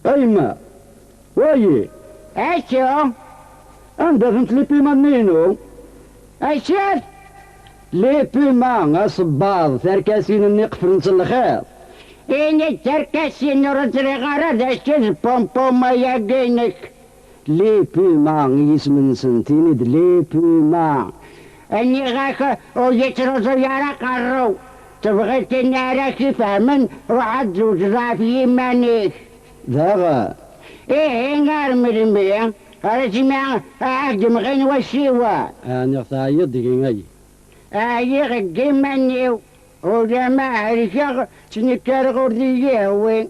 أيما واي اشو عندها فهمت لي بيما نينو اشوف لي بيما صباض ثركاسين النقفرنس الخير إن التركسين رزري غرد اشتز بومبوما يقينك لي بيما يسمن سنتين لي بيما اني غاك ويترزو يارا قرو تبغي تنارا كيفهمن روح تزوج ضعفي مانيك ذاغا ايه نار مرمية رجمع اقدم غين وشيوا أنا ثايد دقيقة يغقي منيو وجماعة رشاق سنكار غردية وين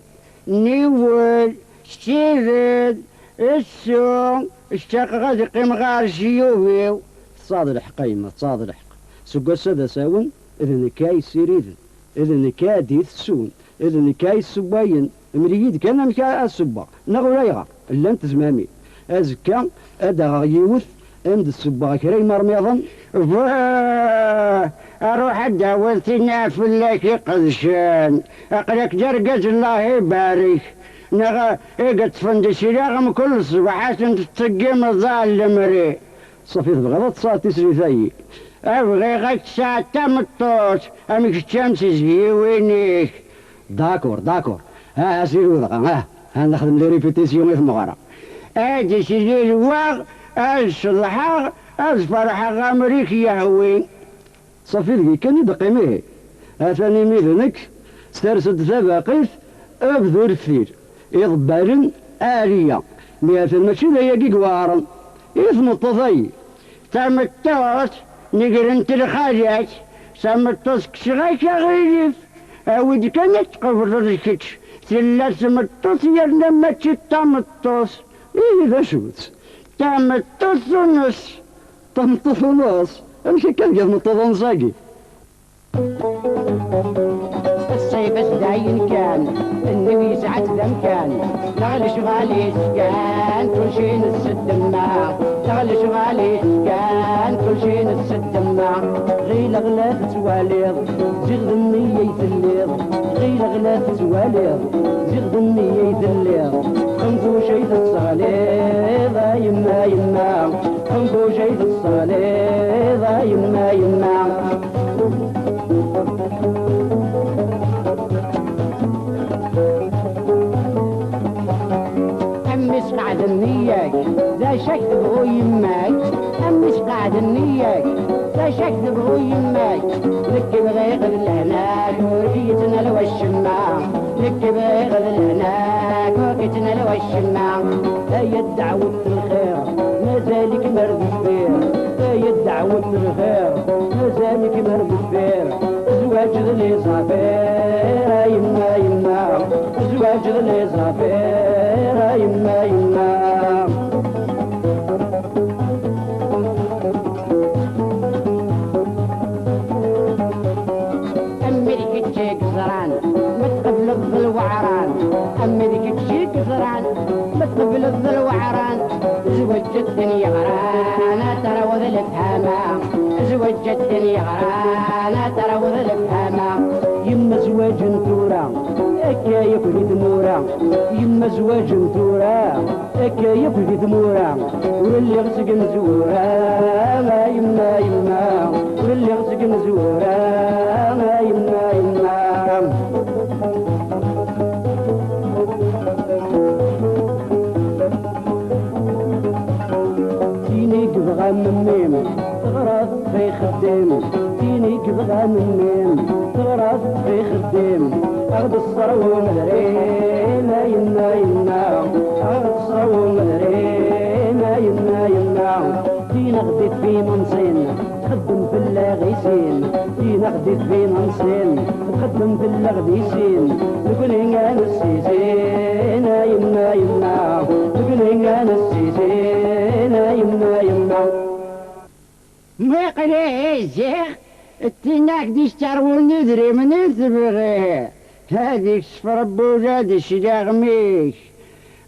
نيول سيرد السوم اشتاق غادي قيم غار شيوفيو تصادر حقيمة تصادر حق سوق السادة ساون إذن كاي سيريد إذن كادي تسون إذن كاي سباين مريد كان مكا السبا نغولايغا إلا انت زمامي أزكا أدا يوث عند السبا كري مرميضا اروح اداولتنا في اللكي قدشان اقلك جرقز الله يبارك نغا اقت فندسي رغم كل صباحات انت تقيم الظال مري صفيت بغضت صار تسري ثاي ابغي غد ساعة تمطوش امك الشمس زهيوينيك داكور ها سيرو ها نخدم لي ريبيتيسيون في مغارة ادي سيدي الواغ الصلحة الفرحة غامريك يهوي صفيت كان يدقي ميه اثاني ميذنك سترسد ثباقيث ابذر الثير إضبال آلية مئة ماشي ذا يقي قوارن إثم الطفي تمتوس نقرنت الخاليات سمتوس كشغاك غيريف أود كانت قفر ركتش ثلاث سمتوس يرنما تمتوس إيه ذا شوت تمتوس ونص تمتوس ونص أمشي كان قد متضن ساقي الصيف الزاين كان النبي سعة ذمكان نغل شغالي سكان كل شي نسد معاه نغل شغالي سكان كل شي نسد معاه غيل غلاف تواليض زغ النية يثليض غيل غلاف تواليض زغ النية يثليض خنفو شي تصاليض يما خنفو شي تصاليض يما أمس قعد النياك ذا شك تبغو يماك أمس قعد النياك ذا شك تبغو يماك لك بغيغ الهناك ورقيتنا لو الشماع لك بغيغ الهناك ورقيتنا لو الشماع هي الدعوة الخير مازالك مرض كبير هي الدعوة الخير مازالك مرض كبير زواج ذلي صافير يما زواج ذلي صافير يما أمريكا تشيك زران اللي غرانا تروض الفهمة يما زواج ثورة أكا يكفي ثمورة يما زواج ثورة أكا يكفي ثمورة واللي غسق نزورة يما يما واللي غسق نزورة يما يما تيني كبغى مميم تغرض في خدام تيني كبغى مميم تغرض في خدام أخذ الصرو مدرينا يما يما أخذ الصرو مدرينا يما يما تينا غديت في منصين تخدم في اللاغيسين تينا غديت في منصين تخدم في اللاغيسين نقول هنا نسيسين يما يما نقول هنا نسيسين يما يما ما قريزيخ التناك دي شترول ندري من تبغي هذيك صفر بوجاد شلاغميك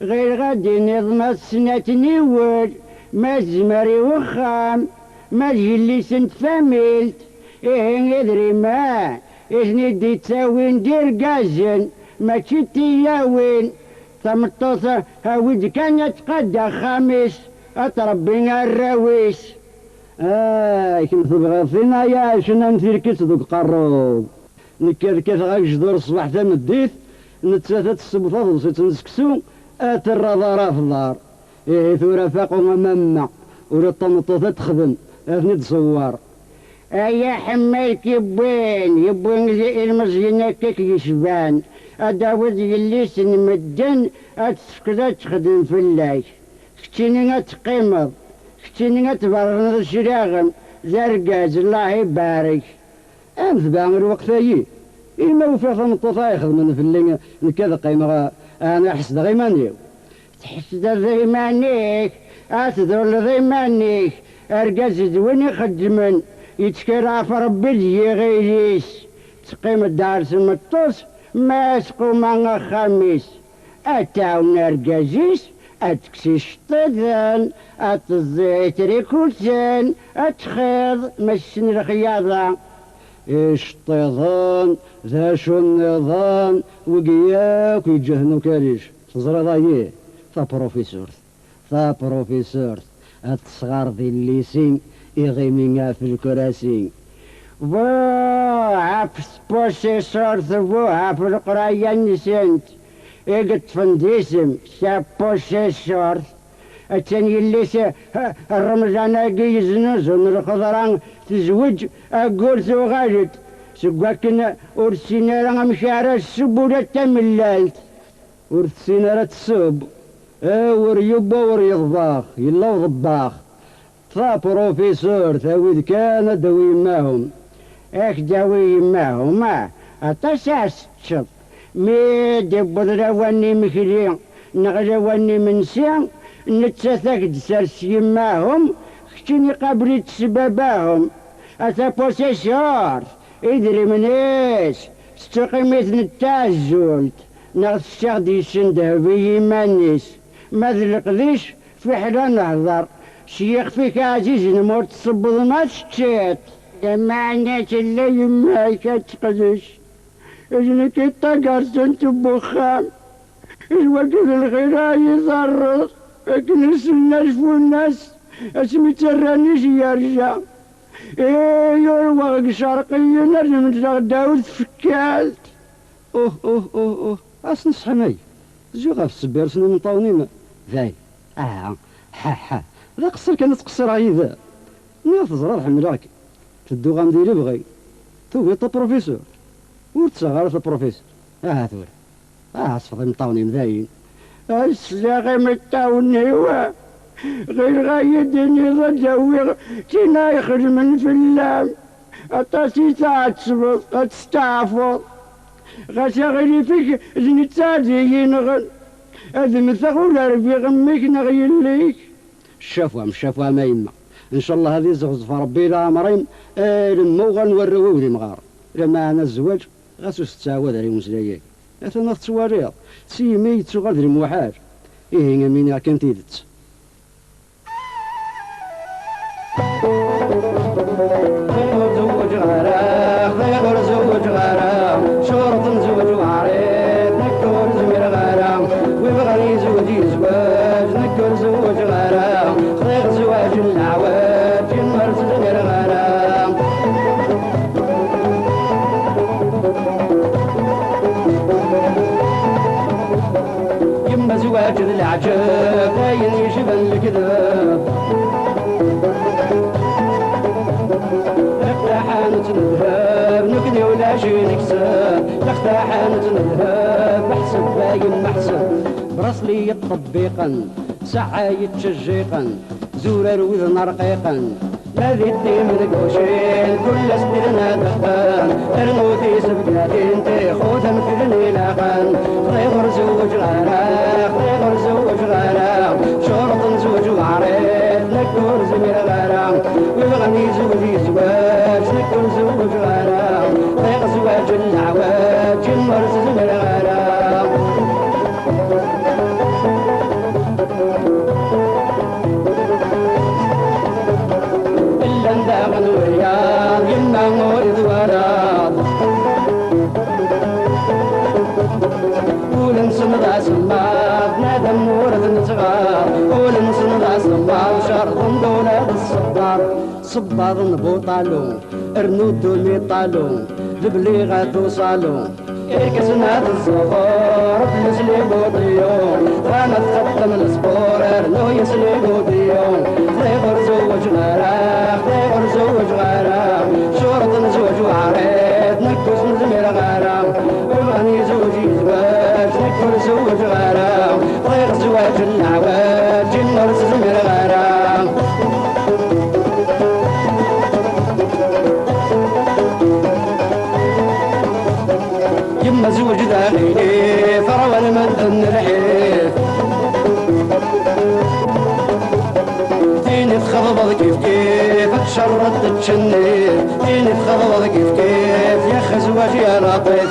غير غادي نظم السنة نيول ما زمري وخام ما جلي سنت فاميلت إيه ندري ما إذني دي تساوين دير قازن ما تشتي ياوين ثمطوثة هاود كانت قد خامس أتربينا الراويس كنت تبغى فينا يا شنا نتركت دوك قروب نكركت غاك جدور الصباح تمديت نتساتت السبطات وصيت نسكسو الرضارة في الدار ثورة فاقو ماما ورا طمطوطة تخدم اثني تصور يا حمالك يبوين المسجن هكاك يشبان أداود يليس نمدن أتسكت تخدم في الله كتيني تقيمض كتيني تبرن الشراغم زرقاز الله يبارك أمس بعمر وقتايي إما وفي طمطوطة يخدمن في اللي نكذا قيمة أنا أحس غيمانيو تحسد ضيمانيك أتذل ضيمانيك أرقاز دوين يخدمن يتكرع في ربي غيريس تقيم الدار سمطوس ما يسقو معنا خميس أتاون أرقازيس أتكسي شطيدان أتزيت ريكوتان أتخيض مشن الخياضة الشطيضان ذا شو النظام وقياك ويجهنو كاريش تزرى ضاييه ثا بروفيسور الصغار ذي الليسين يغيمينا في الكراسي بوها في بروفيسور بوها في القراية نسنت إيقت فنديسم سا بروفيسور الثاني اللي الرمزان يزنوز من الخضران تزوج أقول غالد سواكن ورسينا لنا مشارة السبولة تملالت ورسينا السب وريبا وريضباخ يلا وضباخ فا بروفيسور ثاويد كان دوي معهم دوي معهم ما أتساس تشط مي دبض رواني مخلي نغلواني منسي نتساثك دسرسي معهم خشني قبري تسباباهم أتا بوسيسور إدري من إيش استقيمت نتازولت نغس الشغدي سندهبي مانيس ما ذلقليش في حلا نهضر شيخ فيك عزيز نموت تصبض ما تشتيت لما عناش اللي يماي كتقدش إجنك التقر سنت بخام الوقت الغراء يضرر اكنس الناس والناس اسمي ترانيش يرجع يروق شرقية نرجم نتغداو تفكالت اوه اصن صحني زو غاف السبير سنو من طاونينا ذاي ها ذا قصر كان تقصر عيدا نيا تزرار حملاك تدو غنديري بغي توي طا بروفيسور ورتسغار طا بروفيسور ثوري صفضي من طاونين ذاين السلاغي متاوني غير غايدني ضدوي تينا يخدمن في اللام أطاسي تعتصبط أتستعفض غاسا غيري فيك زنتازي ينغن أذن ثغول ربي غميك نغيليك شافوا ما يما إن شاء الله هذه زغزف ربي لا مريم لما غنوريو ذي مغار لما أنا الزواج غاسو ستعود علي مسلاياك أثناء التواريض سيمي تغادر موحاج إيه مين كان تيدت Oh, العجب باين يجبن الكذب حانت الذهب نكني ولا شي نكسب لقطة حانت الذهب محسب باين محسب براسلي يطبيقا ساعة يتشجيقا زورر وذن رقيقا ما ذيتني من قوشين كل سبيلنا دخان ارنو في سبقاتين تيخوثا مثلني لاقان خيغر زوج غراق خيغر زوج غراق شرط زوج وعريف نكور زمير غراق ويغني زوجي زواج نكور زوج غراق خيغ زواج العواج المرز زمير غراق داغن ورياض يما مورد وراد ولنسن ذا سماض نادم مورد نتغار ولنسن ذا سماض شرط دولة الصبار صبار نبوطالو ارنود الميطالو لبليغة توصالو إركسنا الصخور بلسلي بوطيون وانا تختم الصبور ارنو يسلي بوطيون خيغر زوج غراق خيغر زوج غراق شرط زوج وعريض نكوس مزمير غراق وغني زوجي زواج نكور زوج غراق خيغ زواج العواج النرس زمير غراق يما زوج داخلي فروى المدن الحيف تيني تخضبض كيف كيف تشرد تشني تيني تخضبض كيف كيف يا خزواج يا لطيف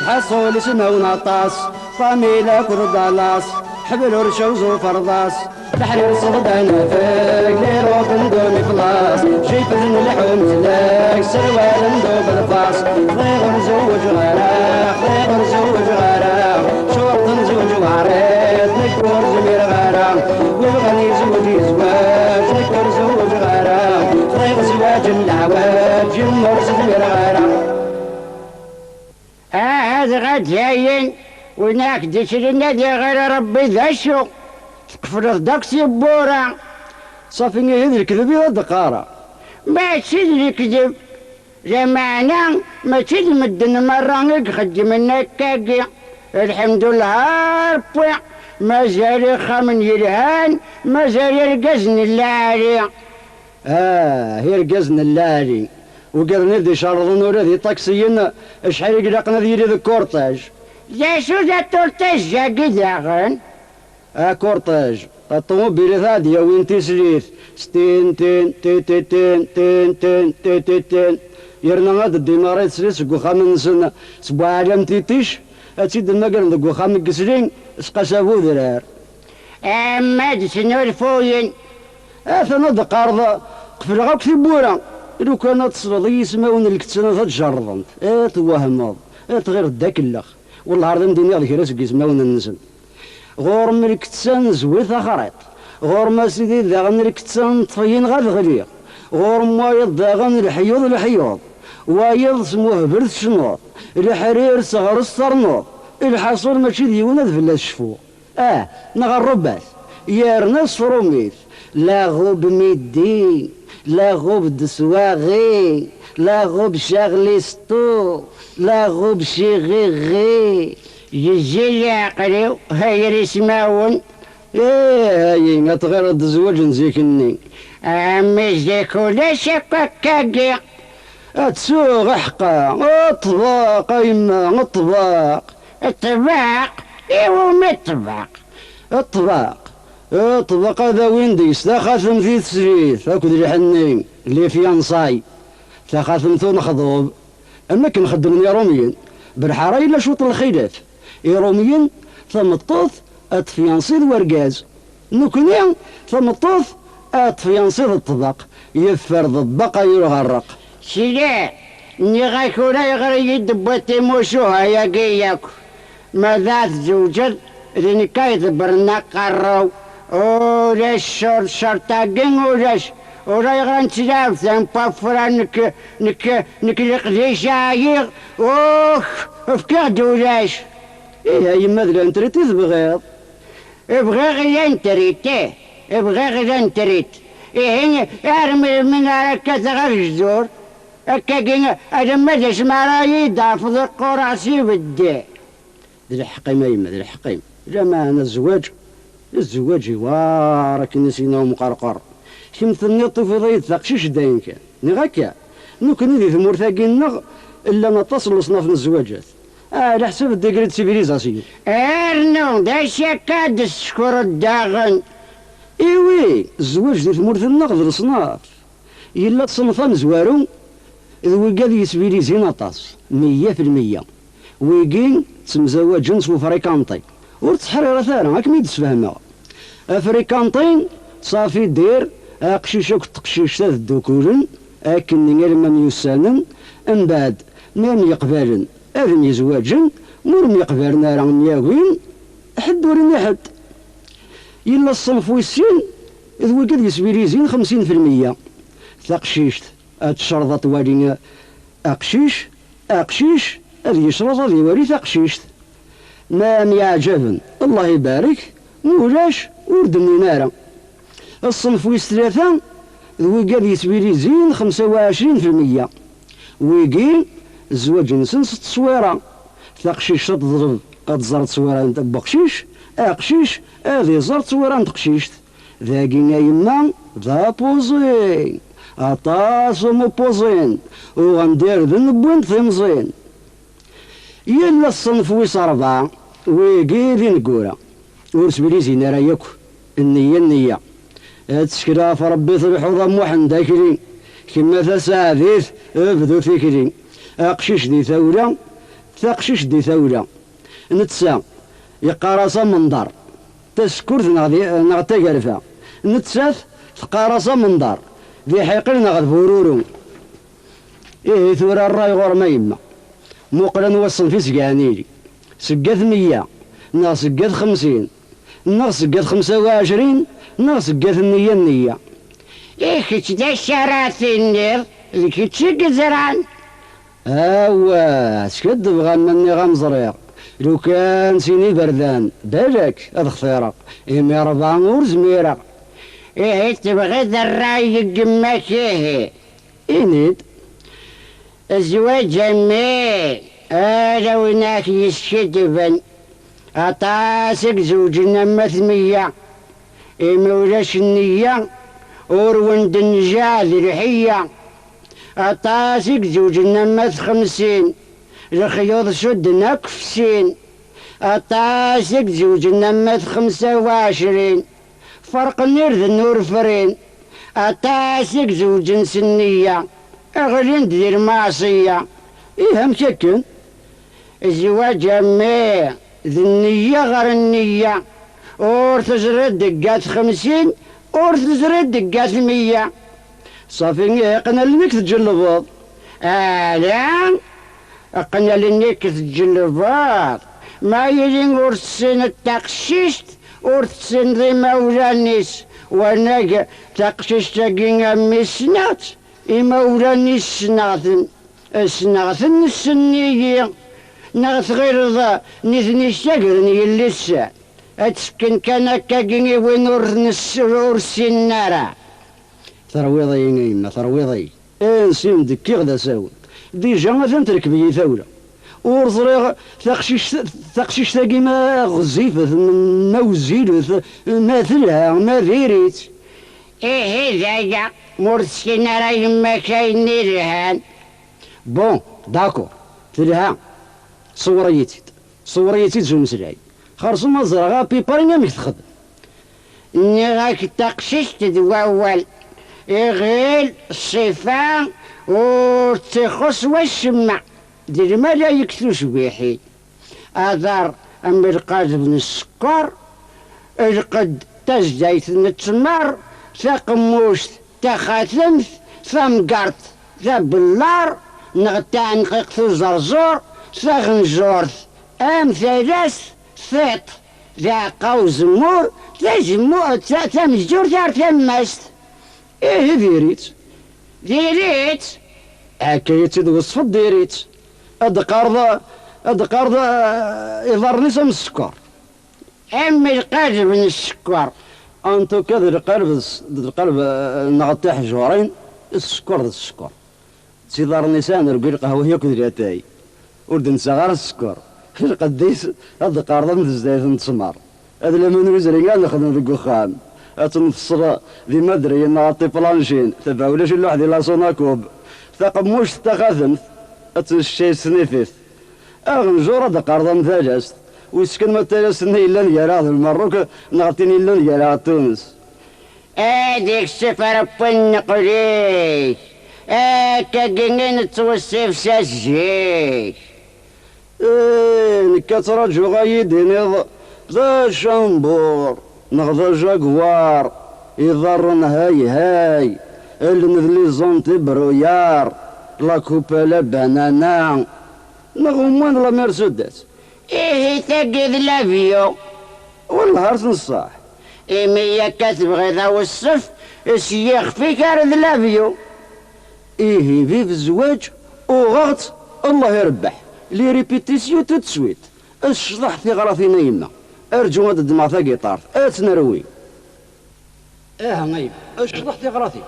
حصول سما ونطاس طاميلة كردالاس حبل ورشوز وفرضاس تحرير صدنا فيك ليرو بندومي فلاس شيف اللحوم زلاك سروال ندوب الفاس خيغر زوج غراق خيغر زوج غراق شرط زوج وعريض نكور زمير غراق ويبغني زوجي زواج نكور زوج غراق خيغ زواج العواج المرس زمير غراق هذا غاد جايين وناك دشرنا دي غير ربي ذشو تكفر داكسي بورا صافي هذا الكذب يا دقارة ماشي الكذب جمعنا ماشي المدن مرة خدم النكاكي الحمد لله ربي ما زال خمن يرهان ما زال يرقزن اللاري هي رقزن اللاري وقال ندي شرطن ورادي طاكسيين شحال يقلقنا ديالي ذا الكورتاج يا شو ذا التورتاج جا قداغن كورتاج الطوموبيل هادي وين تسريث ستين تين تين تين تين تين تين تين تين يرنا هاد الدينارات سريس وخام نسن سبوع عالم تيتيش أتيد المقرن ذو خام قسرين اسقسابو ذرار أما دسنو الفوين ثنا دقارضة قفل غاك في بورا لو كانت تصرضي يسمعون الكتسنة تجرضنت توهمض تغير الداك اللخ والله عرض مديني غير كراس يسمعون النسن غور ملكتسان زويث خريط غور ما سيدي داغن الكتسان طفيين غاد غليق غور موايض داغن الحيوض وايض سموه برد شنوط الحرير صغر الصرنوط الحصول ماشي ديونا ذفلا الشفو نغربات يارناس فروميث لا غوب ميدي لا غوب دسواغي لا غوب شاغليستو لا غوب شيغيغي يجي يعقلو هاي يسمعون هاي غتغير الزواج نزيكني أمي زيكو لا شكا كاكي تسوغ حقا اطباق ايما اطباق الطباق ايوا مطباق الطباق هذا وين ديس لا خاثم في تسريث هاكو ذي حنين اللي في انصاي لا خاثمتو نخضوب اما كنخدمني روميين بالحارة الا شوط الخلاف روميين ثم الطوث اتفيانصيد ورقاز نكني ثم الطوث اتفيانصيد الطباق يفرض البقى يغرق سيدي ني ولا يغري يدبوتي موشوها يا قياكو ماذا تزوجد لين كايد برنا قرو ولاش شرطاقين ولا يغران تلاف ثم بافرا نك لقدي شايغ فكاد ولاش هاي ماذا انت تبغيض يبغى غير نتريت يبغى غير نتريت إيه ارمي من هكا غير الجذور هكا كي هذا ما داش مرايي ضافض القراسي بدي ذي الحقي ما يما ذي الحقي لا ما أنا الزواج وراك نسينا مقرقر كيمثلني الطفل يتثق شيش داين كان نغاكا نكون ذي ثمور ثاقينا إلا نتصل لصناف الزواجات على حسب الديكريت سيفيليزاسيون ارنو داش كاد الشكر الداغن إيوي الزواج دي ثمور النقد الصناف إلا تصنفا مزوارو إذ ويقاد يسبيليزين أطاس 100% ويقين تمزوج جنس وفريكانطي ورتحرير ثاني هاك ميد تفهمها افريكانطين صافي دير قشيشك تقشيش ثلاث دوكولن اكن غير ما ميوسانن من بعد مام يقبلن اذن يزواجن مور يقبلنا راه مياوين حد وريني حد إلا الصنف ويسين إذ وقد يسبيليزين 50% ثقشيشت الشرطة والين أقشيش هذه يشرط هذه يوري ثقشيشت ما يعجبن الله يبارك مولاش وردني نارا الصنف ويس ثلاثة إذ وقد يسبيليزين 25% ويقين الزواج نسن 6 صويرة ثقشيش تضرب تزرد صويرة نتا بقشيش أقشيش هذه زرد صويرة نتقشيشت ذاكينا يما ذا بوزين أطاسو مبوزين وغندير ذنب وين ثمزين يلا الصنف ويس 4 ويقي ذي نقورا ورسبليزي نارا ياكو النية تشكرا فربي طريح وضم وحن داكرين كما تساعديث ابدو فكرين أقشيش دي ثورة ثقشيش دي ثورة نتسا يقارصا منظر تسكرت نغتا قرفا نتساث تقارصا منظر ذي حيقل نغد فورورو إيه ثورة الراي غور ما يما موقلا نوصل في سقانيلي سقات 100 نغ سقات 50 نغ سقات 25 نغ سقات النية إيه كتش دا الشراتي النير اللي كتش قزران اوا شكد بغا مني غمزريق لو كان سيني بردان بالك هذا خفيرق إمي 4 ور زميرة إيه تبغي ذا الراي يقماك إيه إنيد الزواج جميل هذا ويناك يسكتبن أطاسك زوجنا مثمية إمي ولاش النية وروند النجاة ذرحية أطاسك زوجنا مث 50 الخيوط سدنا كفسين أطاسك زوجنا مث 25 فرق نرد النور فرين أطاسك زوج سنية أغلين دير معصية إيه مشكل الزواج جميع ذي النية غير النية اور تزرد دقات 50 اور تزرد دقات 100 صافي قنا لنك تجلبض لا قنا لنك تجلبض ما يلين اور تسين التقشيشت اور تسين ذي مولانيس وانا تقشيشت قينا مسنات مولانيس سنغثن السنية نغث غير ذا نثني شقرني اللسة أتسكن كان كاقيني وين ورسي النارا ثرويضي يما ثرويضي انسيم دكي غدا ساون ديجا مثلا تركبي ثورة ورزريغ ثقشيش تاقي ما غزيفة ما وزيلو ما ثلها ما ذيريت إيه ذايا مرسي النارا يما كايني رهان بون داكور ثلها صوريتي تزوم سلاي خرصو ما زرغا بيبارينا ميك تخدم نغاك تقشيش تدواول يغيل الصفان وتخص والشمع دير ما لا يكثوش بيحي أثار أمي القاز بن السكر القد تزديت نتمر ثقموشت تخاثمث ثمقرت ثبلار نغتا نقيقثو زرزور ثغنجورث ثلاث ثيط ذا قوز مور ثمزجور ثار ثمست ايه ديريت هكايتي وصفت ديريت هاد قارضة يضرني سم السكر أمي القلب من السكر. أنتو كذا القلب نغطيح جوارين السكر سيدار النسان رقي القهوة ياكل رياتاي ورد نسغار السكر في القديس هذا قارضة من الزيت نتسمر هذا لما نوزري قال نخدم ذي قخان أتنفصل ذي مدري نغطي بلانشين تبع ولاش الواحد لا صوناكوب ثقموش تخاذمت أتنشي سنيفيث أغنجور هذا قارضة من ثلاث ويسكن ما تلاسني إلا نجارات المروك نغطيني إلا نجارات تونس هاديك السفر بنقريش كاكينين توصف ساسجيك نكترجو غايدين ذا شامبور نغذا جاكوار يضرن هاي اللي زونتي برويار لا كوبالا بانانا نغمان لا مرسيدس تاقيد لافيو والله هرس نصاح ميا كتبغي ذا والصف الشيخ فيك هرد لافيو في الزواج وغلط الله يربح لي ريبيتيسيو تتسويت الشطح في غراثينا يما ارجو هاد الدماغ ثا قيطار اتنروي نايف الشطح في غراثي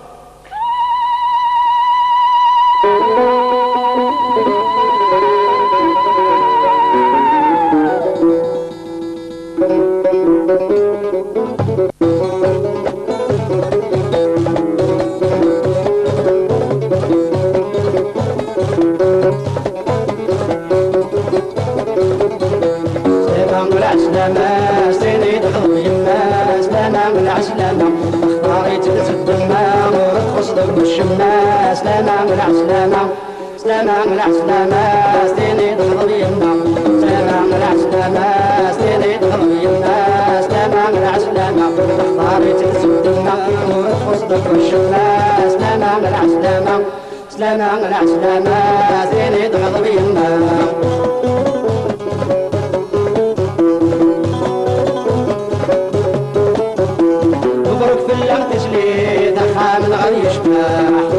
سلامة العسلامة ستيني تخضب يمنا سلامة العسلامة ستيني تخضب يمنا سلامة العسلامة اختاري تنسب دمنا وتخصدك والشمنا سلامة العسلامة سلامة العسلامة ستيني تخضب يمنا مبروك في اللم تسليت حامل غير يشبح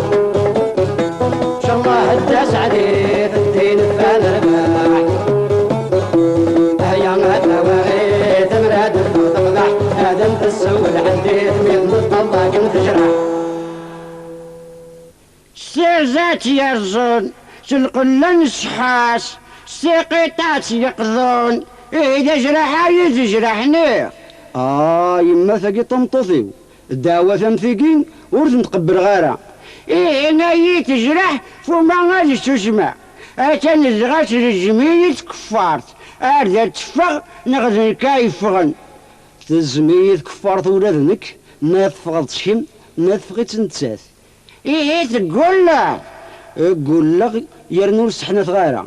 الداس عليه الدين فان رباح هيا ما تواغي تمراد وتقضح هذا تسول عندي من الطلاق تجرح سيرزات يرزون سلقلن شحاس سيقيطات يقضون إذا جرح يجرحني يما ثقي طمطوثيو الدعوة ثمثقين ورد نتقبل غارة نايي تجرح فما غادي تسمع أتاني الغاس الجميل تكفارت أردا تفغ نغدن كايفغن تزمية كفارت ولادنك ما تفغض شم ما تفغيت نتساس تقول له قول لك يرنو السحنة غارة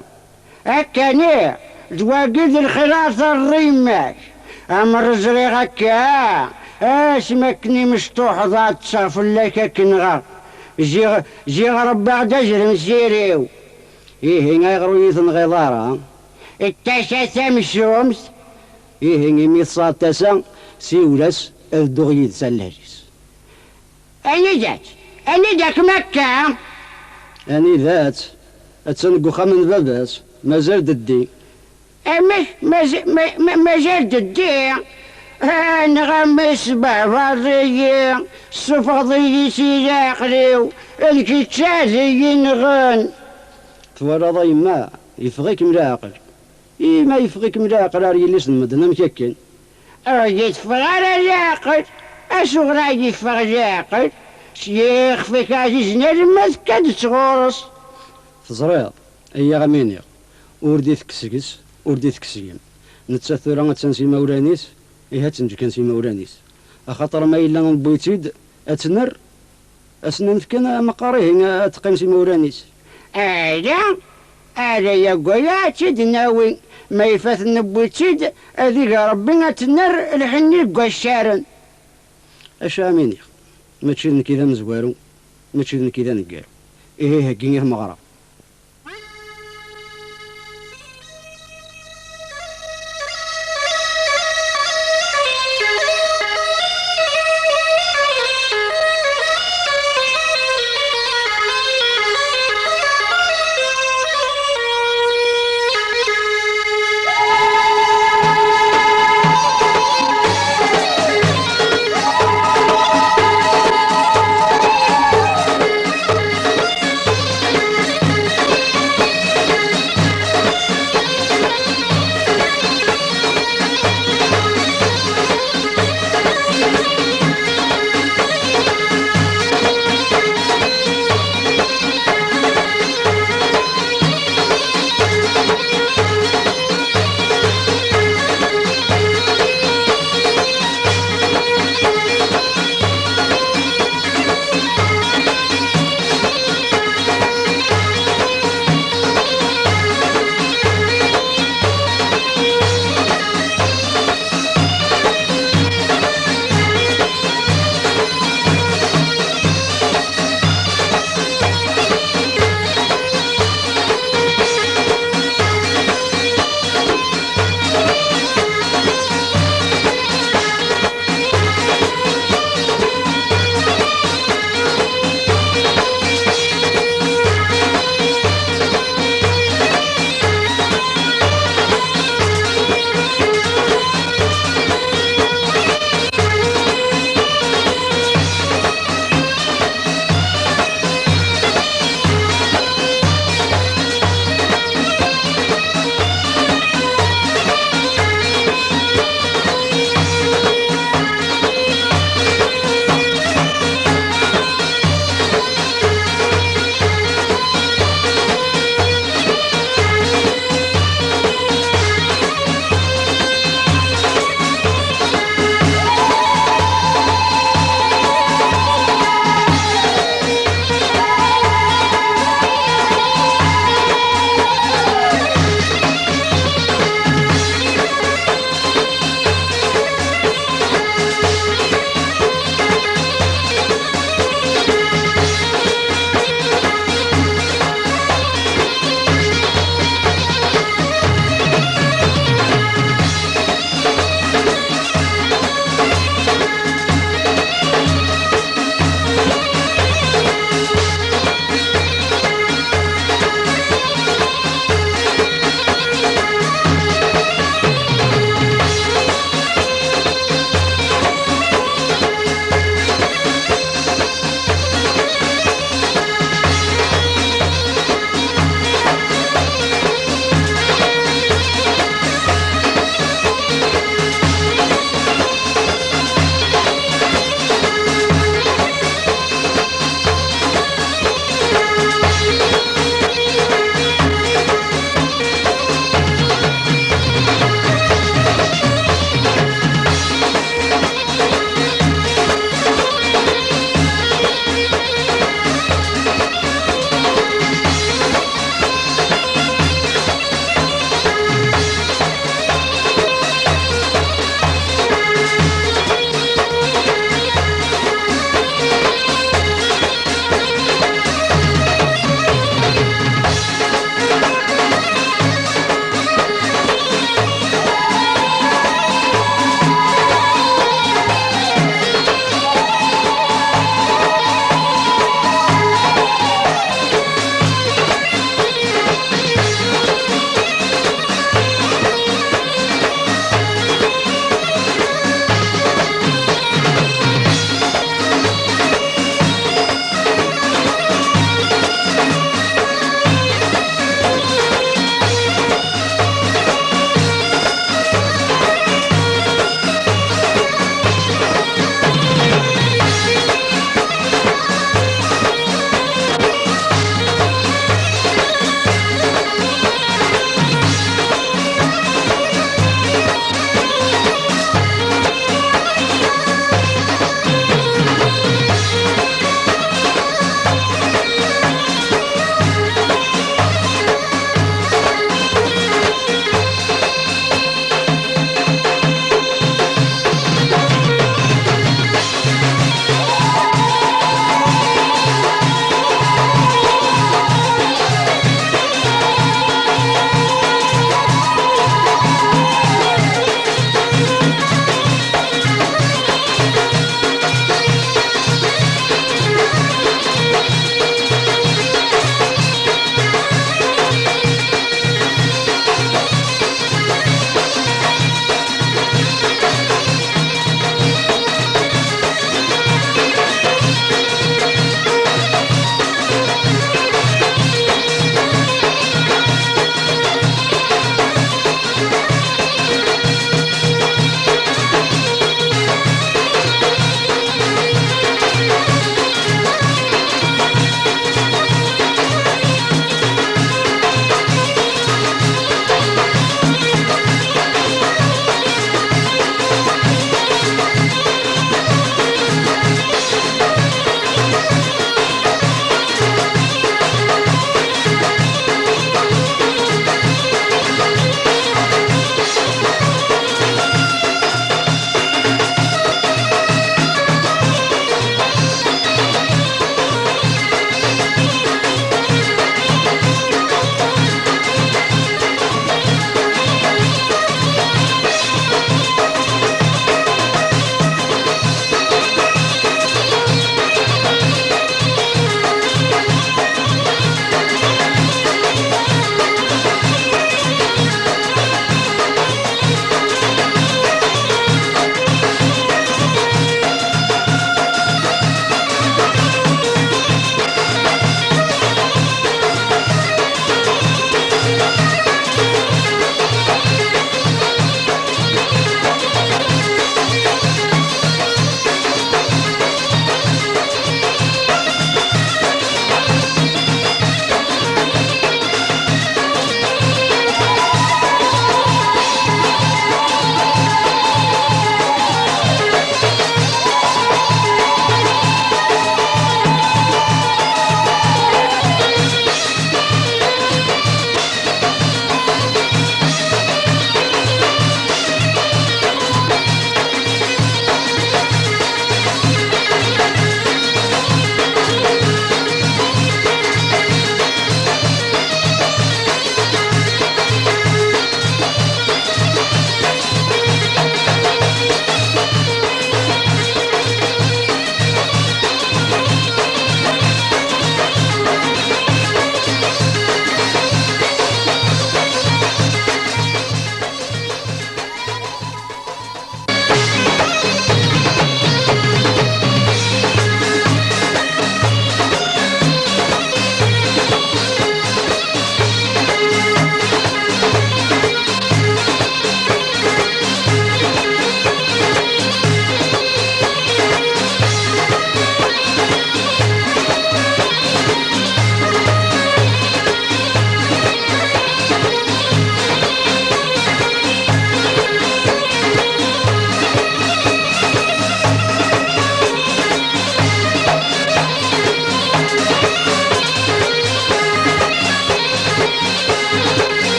هكاني تواقد الخلاص الريماك أمر زري هكا اسمكني مشطوح ذات صاف لك كنغا جي ربي عدجر مسيريو غيغرو يثن غيظارة التاسا سامشومس ميت صاد تاسا سيولاس الدغيد سلاجيس أنا جاك مكة أني ذات أتسنقو خمن باباس مازال ددي مازال ددي نغمس بعضي الصفاضي سيلاقليو الكتازي نغن ثوالى ضي ما يفغيك ملاقل ما يفغيك ملاقل راه يليس المدنة مكاكين يتفغر العقل أشغل يفغ العقل شيخ فيك عزيزنا لما تكاد تغورس تزريض أي غمينيغ وردي تكسكس وردي تكسيم نتسثر غتسنسي مورانيس هاتنجي كان سي مورانيس خاطر ما إلا نبويتيد أتنر أسنن كان مقاريه تقيم سي مورانيس هذا يا قويا تيد ناوي ما يفات نبويتيد هذيك ربي أتنر الحني قشارن اش اميني ما تشيلني كذا مزوارو ما تشيلني كذا نقارو هكيني مغرب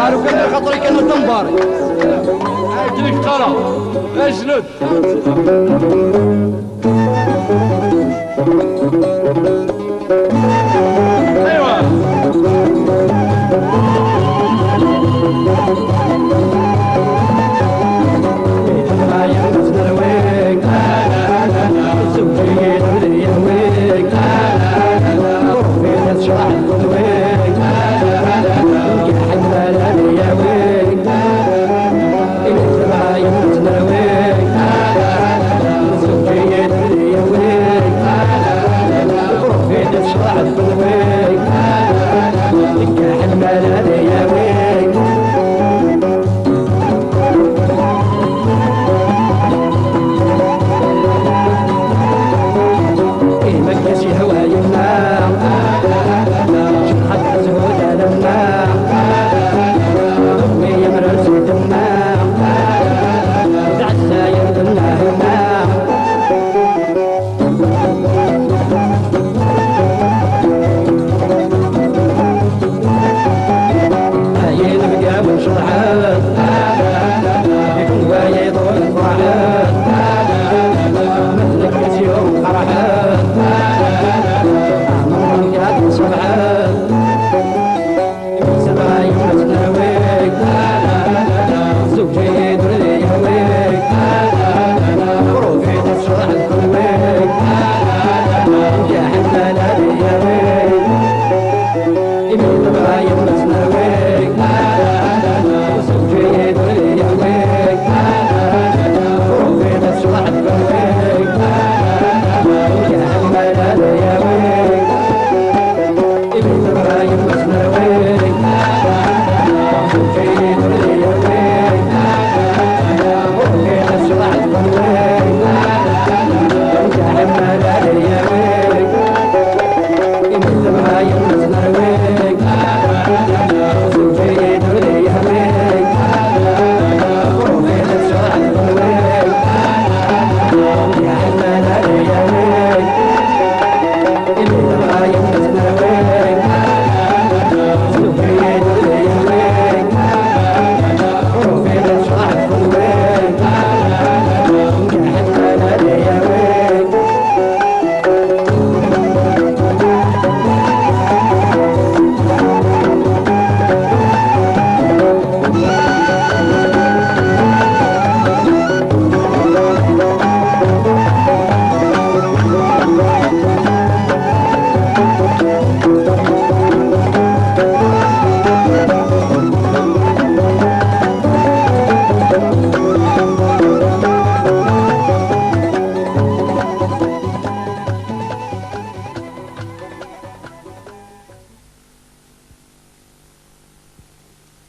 عارف كان خاطري كان الدنباري اجلك ترى اجلد ايوه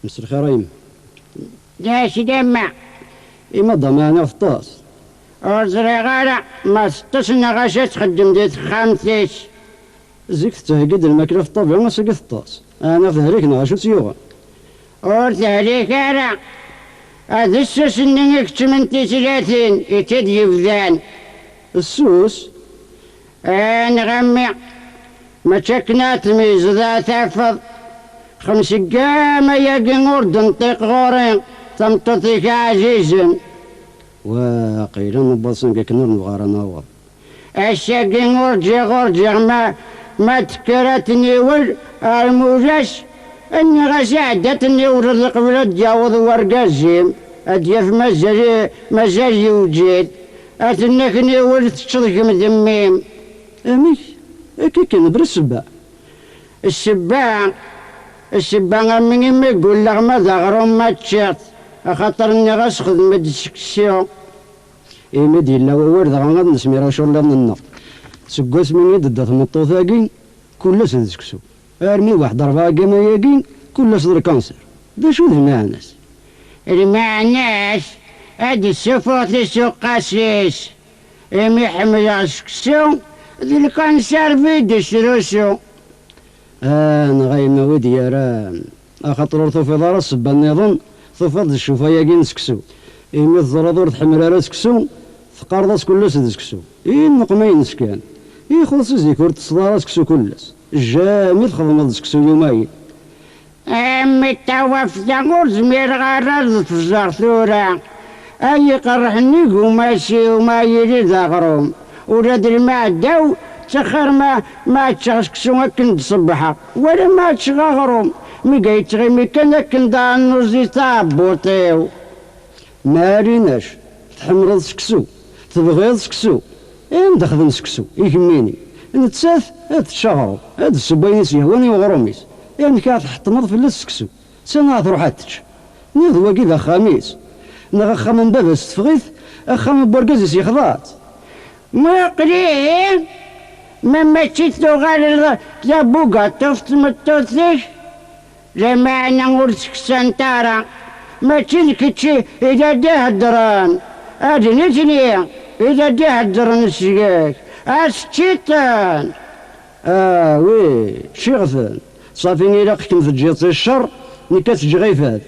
مسر خريم جاش دمع إما ضمان فطاس أرزري غالا ما ستسنا غاشا تخدم ديت خامتيش زيك تهقد الماكلة في الطبع وما سقط الطاس أنا في هريك نغاشو تيوغا أورت عليك أنا هذا السوس إني كتمنتي 30 يتدي فذان السوس نغمي ما تشكنا تميز ذا تحفظ 5 قامة يقين ورد نطيق غورين تمططيك عزيزا وقيلا نبصن كيك نور نبغار نور الشاقين غرجي ما تكرتني ول الموجش اني غساعدتني ورد قبل تجاوض ورقا الزيم اديف مزاج يوجد اتنكني ول تشضك مدميم اميك كي كان برا السباع مني ما يقول لك ما ضغرهم ما تشات خاطر اني غاسخذ مد السكسيون مدي لا ورد غنغاد نسمي راه شغل لنا سكوس من يد ثمطوثاكين كلش دسكسو ارمي واحد 4 كيما ياكين كلش در كانسر دا شو المعناس المعناس هادي السفوت سوق قاسيس امي حمل السكسو ذي الكونسير فيدي شروسو. نغيما ودي يا رام أخاطر ثوفي دار السبا النظام ثوفض الشوفايا كي نسكسو إيمي الزرادور تحمل سكسو ثقارضاس كلس سكسو نقمين سكان خلص زيكور تصدار سكسو كلس جامي تخدم سكسو يومين أمي توا في ثغور زمير غرز تفجر ثورة أي قرحني وماشي وما يري ذاغروم ولاد المعدة تخر ما تشغسكسو هكن تصبحها ولا ما تشغاغروم مي تغيمي كان كندا نوزي تابوطيو ما ريناش تحمرض سكسو تبغيض سكسو ندخدم سكسو يهميني نتساث هاد الشهر هاد السباينيس يهواني وغروميس يعني كاع تحطمض في السكسو سنة تروحاتش نيض كذا خميس نغخا من باب استفغيث اخا من بورقازيس يخضات ما قليل ما تشيتو غير لابوكا توفت متوثيش لما انا نقول سكسان تارا ما تشيلكتشي اذا دهدران هادي نجني اذا دهدران السياك أشتيتان وي شغفان صافيني لاقكم في جيط الشر نكات جغيفات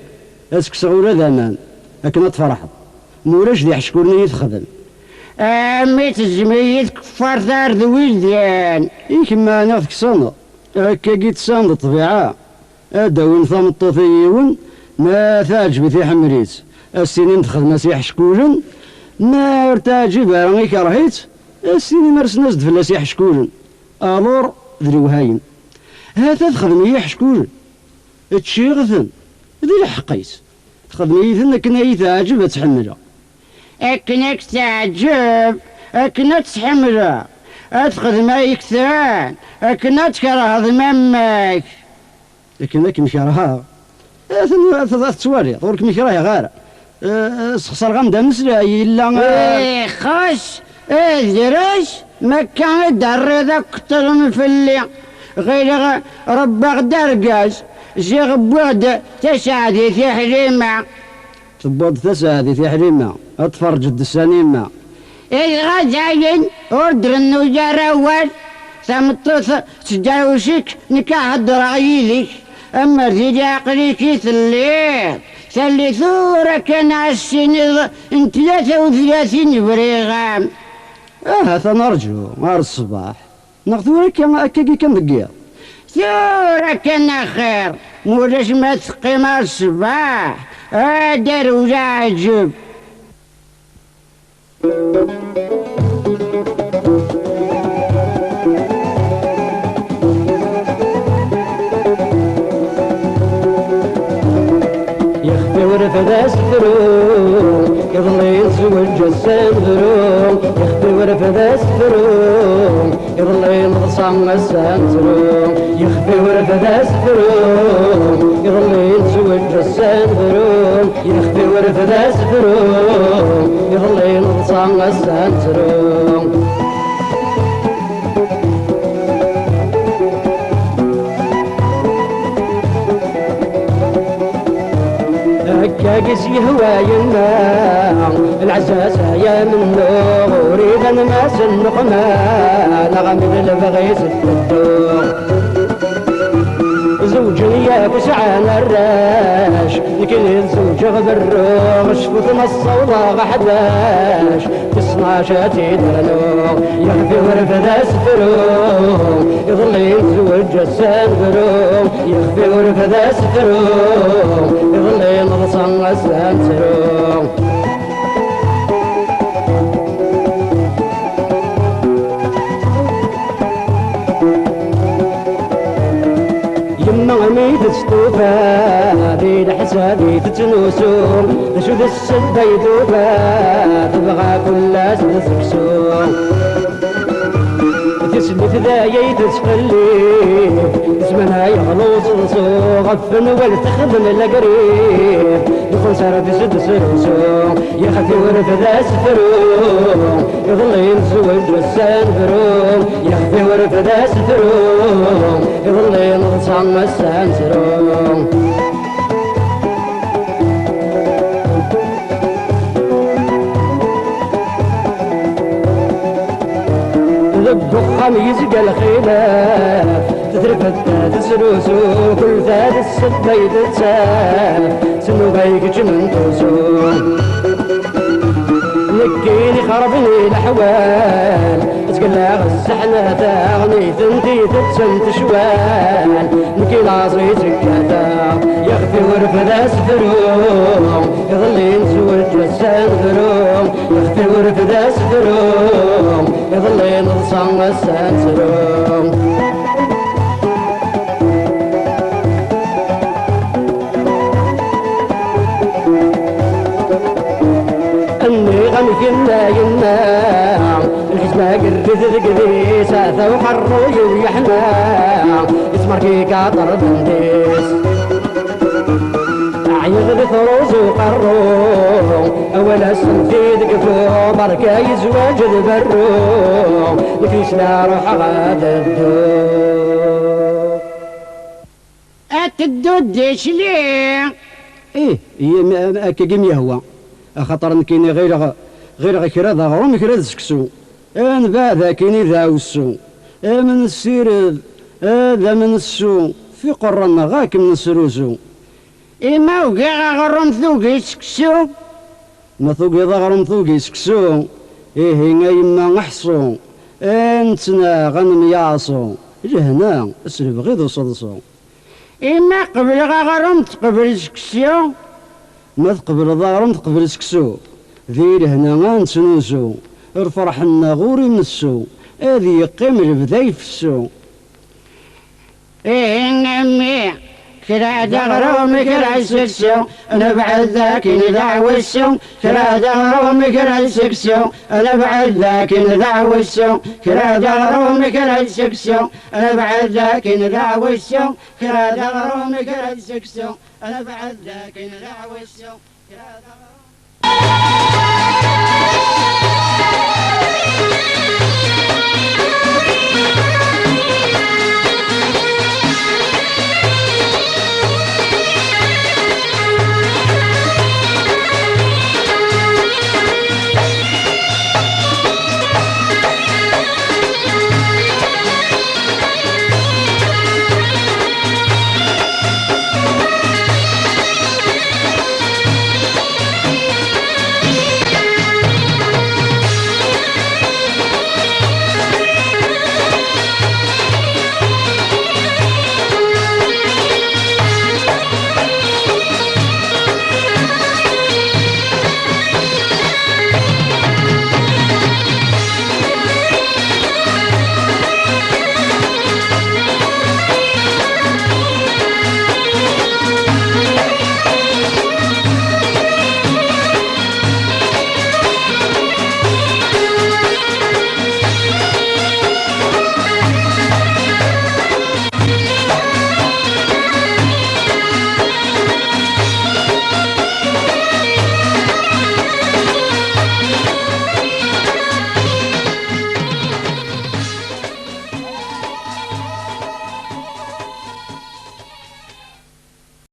اسك صغورة ذامان لكن تفرحت موراش دي حشكورني يتخدم ميت الزميت كفار ثار ذويلديان كما انا كسانا هكا قيت ساند الطبيعة هذا وين ثام الطوفيون ما تعجبي في حمريت السنين تخدم سيح شكورن ما ارتاجي بارني كرهيت السنين مرسناز دفلا سيح شكورن الور ذريوهاين هذا تخدمي حشكورن تشيغثن ذي الحقيس تخدمي ثن كنا يتعجب تحملها اكنك تعجب اكنا تحملها اتخذ ما يكثران اكنا تكره ذمامك لكنك مكرهها ثلاث توالي طورك مكرهها غير سخسر غمدا مسلا الا خاش درج ما كان دار ذاك كتر من فلي غير ربك درقاش جي غبوغد تساعدي في حريمة تبوض تساعدي في حريمة اتفرج الدسانيمة غازاين اوردر النوجار اول ثمطوث تجاوشك نكاح الدرايلك اما زيدي عقليكي ثلي ثورة كان عالسن 33 بريغام هذا نرجو نهار الصباح ناخذو هكا كان دقيق ثورة كان خير مولاش ما تقيم الصباح دار ولا عجب يخفي ورفد اسفرو يظل يتزوج السنفرو يخفي ورفد اسفرو يظل ينغصم السنفرو يخفي ورفد اسفرو يظل يتزوج السنفرو يخفي ورفد اسفرو يظل ينغصم السنفرو كاقس يهوى يما العزاز يا منو وريد انا ما سنقما نغمد البغي ستدو زوجي ياك سعان الراش لكن الزوج غبرو شفت نص وضاغ 11 تصنع شاتي درنو يخفي ورفد اسفرو يظل يتزوج السنفرو يخفي ورفد اسفرو يظل ينغصن السنفرو ميت تستوفى ذي الحسابي تتنوسوم تشوف السبة يذوبا تبغى كل تسكسوم تسلف ذايا تسقلي اسمها يغلوص رسو غفن والتخدم القريب يخل سارة سد سرسو يخفي ورفد اسفرو يظل ينزوج والسنفرو يخفي ورفد اسفرو يظل ينغصن السنسرو الدخان الخميس قال خلاف تترفد تسلوسو كل ثاد السبا يتسال سنو بيك جمن توسو نكيني خربني الأحوال تقلع السحنة تاغني ثنتي تتسنت شوال نكي العصري تكاتا يخفي ورفد أسفروم يظلي نسوى الجسان فروم يخفي ورفد أسفروم يظلي نصان السان سروم ينا ينا الحزمة قرد ذقذي ساثة وحروي ويحنا يسمر كيكا طرد انديس عيغ بثروز وقرو أول السنتي دقفو بركة يزواج ذبرو نكيشنا روح غاد الدود الدود ديش ليه؟ ايه هي كيم يهوى خاطر كاين غير كرا ذا غروم كرا سكسو ان بعد كاين ذا وسو من السير هذا من السو في قرنا غاك من السروسو إما وقع غروم ثوقي سكسو ما ثوقي ذا غروم ثوقي سكسو إيه يما نحصو انتنا غنم يعصو جهنا اسلب غيظ صدصو إما قبل غروم تقبل سكسو ما تقبل ضارم تقبل سكسو ذي لهنا ما نسنوسو الفرح غوري نسو هذي يقيم البذاي في السو إيه نمي كرا دغروم كرا سكسو أنا بعد ذاك ندعو السو كرا دغروم كرا سكسو أنا بعد ذاك ندعو السو كرا دغروم كرا سكسو أنا بعد ذاك ندعو السو كرا دغروم كرا سكسو أنا بعد ذاك ندعو السو كرا دغروم